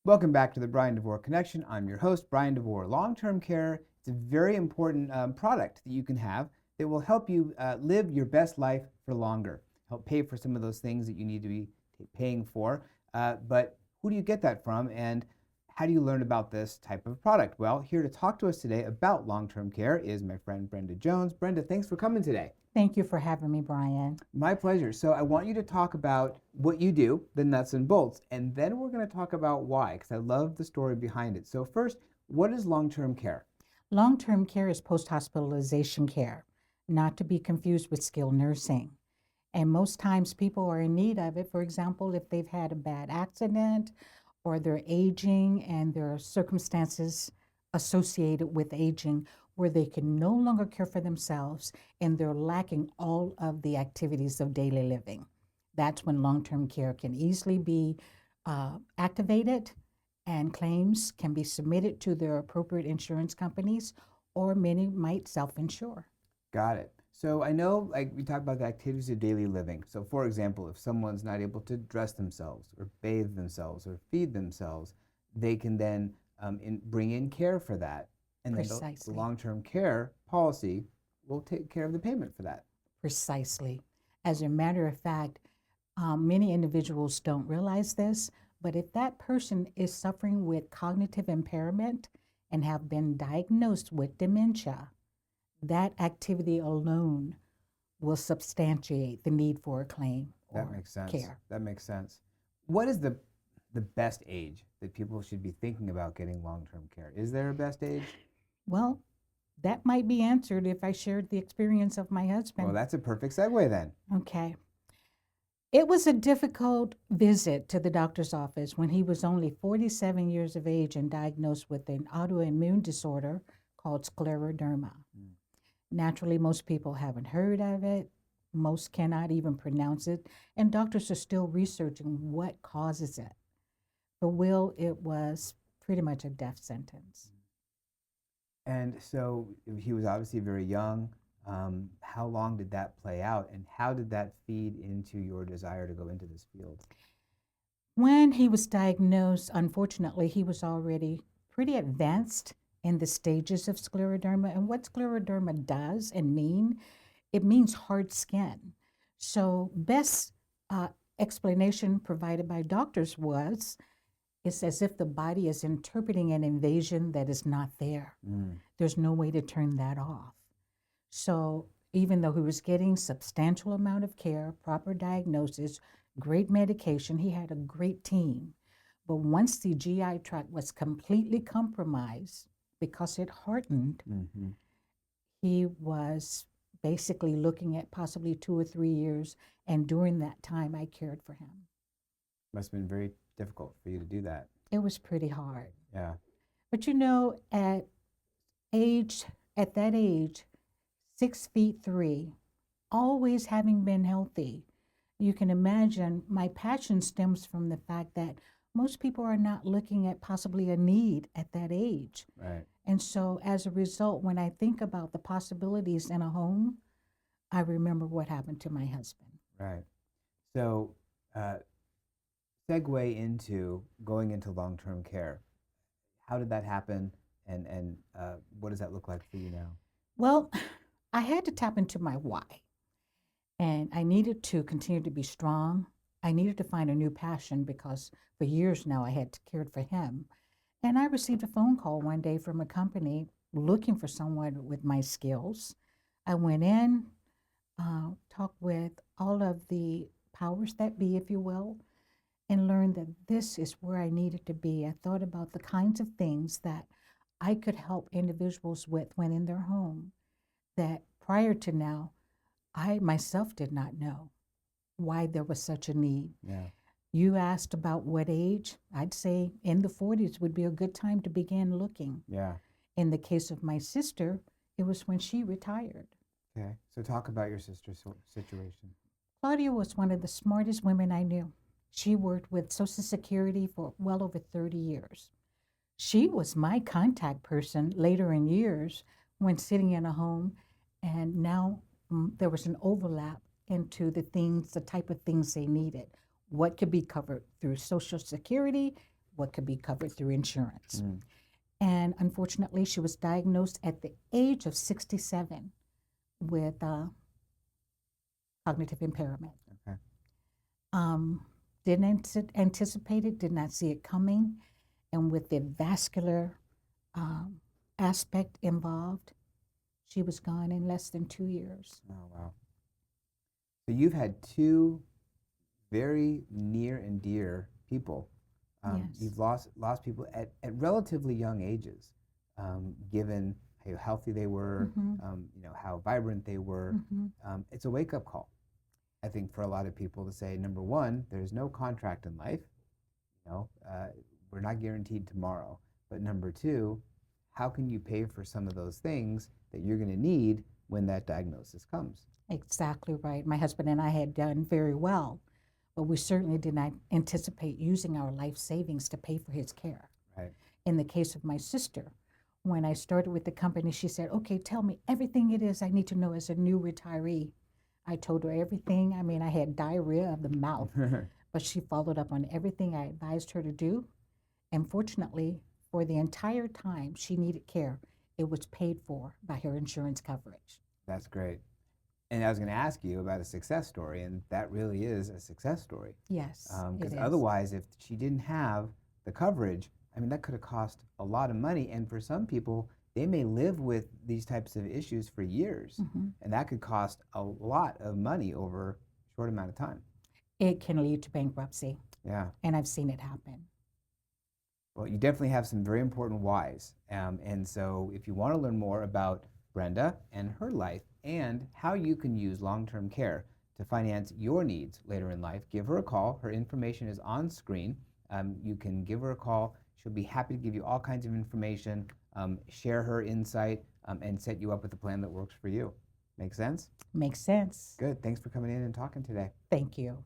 Welcome back to the Bryan Devore Connection. I'm your host, Bryan Devore. Long-term care is a very important product that you can have that will help you live your best life for longer, help pay for some of those things that you need to be paying for. But who do you get that from, and how do you learn about this type of product? Well, here to talk to us today about long-term care is my friend Brenda Jones. Brenda, thanks for coming today. Thank you for having me, Bryan. My pleasure. So I want you to talk about what you do, the nuts and bolts, and then we're going to talk about why, because I love the story behind it. So first, what is long-term care? Long-term care is post-hospitalization care, not to be confused with skilled nursing. And most times people are in need of it. For example, if they've had a bad accident or they're aging and there are circumstances associated with aging where they can no longer care for themselves and they're lacking all of the activities of daily living. That's when long-term care can easily be activated and claims can be submitted to their appropriate insurance companies, or many might self-insure. Got it. So I know, like we talked about the activities of daily living. So for example, if someone's not able to dress themselves or bathe themselves or feed themselves, they can then bring in care for that. And then the Precisely. long-term care policy will take care of the payment for that. Precisely. As a matter of fact, many individuals don't realize this, but if that person is suffering with cognitive impairment and have been diagnosed with dementia, that activity alone will substantiate the need for a claim That or makes sense. care. That makes sense. What is the best age that people should be thinking about getting long-term care? Is there a best age? Well, that might be answered if I shared the experience of my Well, husband. that's a perfect segue then. Okay. It was a difficult visit to the doctor's office when he was only 47 years of age and diagnosed with an autoimmune disorder called scleroderma. Mm. Naturally, most people haven't heard of it. Most cannot even pronounce it, and doctors are still researching what causes it. For Will, it was pretty much a death sentence. And so he was obviously very young. How long did that play out, and how did that feed into your desire to go into this field? When he was diagnosed, unfortunately, he was already pretty advanced in the stages of scleroderma. And what scleroderma does and mean, it means hard skin. So best explanation provided by doctors was, it's as if the body is interpreting an invasion that is not there. Mm. There's no way to turn that off. So even though he was getting substantial amount of care, proper diagnosis, great medication, he had a great team. But once the GI tract was completely compromised because it hardened, Mm-hmm. he was basically looking at possibly 2 or 3 years. And during that time, I cared for him. Must have been very difficult for you to do that. It was pretty hard. Yeah. But you know, at that age, 6'3", always having been healthy, you can imagine my passion stems from the fact that most people are not looking at possibly a need at that age. Right. And so as a result, when I think about the possibilities in a home, I remember what happened to my husband. Right. So, segue into going into long-term care. How did that happen, and what does that look like for you now? Well, I had to tap into my why. And I needed to continue to be strong. I needed to find a new passion because for years now I had cared for him. And I received a phone call one day from a company looking for someone with my skills. I went in, talked with all of the powers that be, if you will, and learned that this is where I needed to be. I thought about the kinds of things that I could help individuals with when in their home that prior to now, I myself did not know why there was such a need. Yeah. You asked about what age. I'd say in the 40s would be a good time to begin looking. Yeah. In the case of my sister, it was when she retired. Okay. So talk about your sister's situation. Claudia was one of the smartest women I knew. She worked with Social Security for well over 30 years. She was my contact person later in years when sitting in a home, and now there was an overlap into the type of things they needed. What could be covered through Social Security, what could be covered through insurance. Mm. And unfortunately, she was diagnosed at the age of 67 with cognitive impairment. Okay. Didn't anticipate it, did not see it coming. And with the vascular aspect involved, she was gone in less than 2 years. Oh, wow. So you've had two very near and dear people. Yes. You've lost people at relatively young ages, given how healthy they were, how vibrant they were. It's a wake-up call, I think, for a lot of people to say, number one, there's no contract in life. We're not guaranteed tomorrow. But number two, how can you pay for some of those things that you're going to need when that diagnosis comes? Exactly right. My husband and I had done very well, but we certainly did not anticipate using our life savings to pay for his care. Right. In the case of my sister, when I started with the company, she said, okay, tell me everything it is I need to know as a new retiree. I told her everything. I mean, I had diarrhea of the mouth, but she followed up on everything I advised her to do. And fortunately, for the entire time she needed care, it was paid for by her insurance coverage. That's great. And I was going to ask you about a success story, and that really is a success story. Yes, Because it is. otherwise, if she didn't have the coverage, I mean, that could have cost a lot of money. And for some people, they may live with these types of issues for years, and that could cost a lot of money over a short amount of time. It can lead to bankruptcy. Yeah. And I've seen it happen. Well, you definitely have some very important whys. And so if you want to learn more about Brenda and her life and how you can use long-term care to finance your needs later in life, give her a call. Her information is on screen. You can give her a call. She'll be happy to give you all kinds of information, share her insight, and set you up with a plan that works for you. Make sense? Makes sense. Good. Thanks for coming in and talking today. Thank you.